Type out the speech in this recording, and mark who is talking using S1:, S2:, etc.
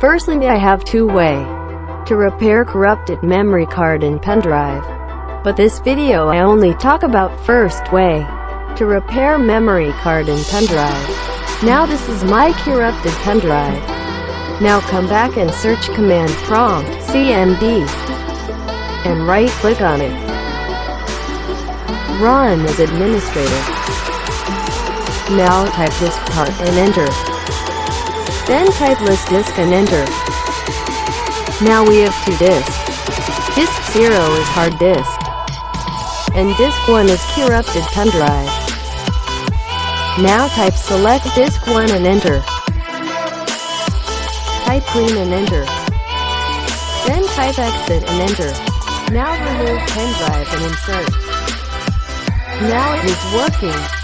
S1: Firstly, I have two ways to repair corrupted memory card in Pendrive. But this video I only talk about first way to repair memory card in Pendrive. Now this is my corrupted Pendrive. Now come back and search command prompt cmd and right click on it. Run as administrator. Now type disk part and enter. Then type list disk and enter. Now we have two disks. Disk 0 is hard disk, and disk 1 is corrupted Pendrive. Now type select disk 1 and enter. Type clean and enter. Then type exit and enter. Now remove Pendrive and insert. Now it is working.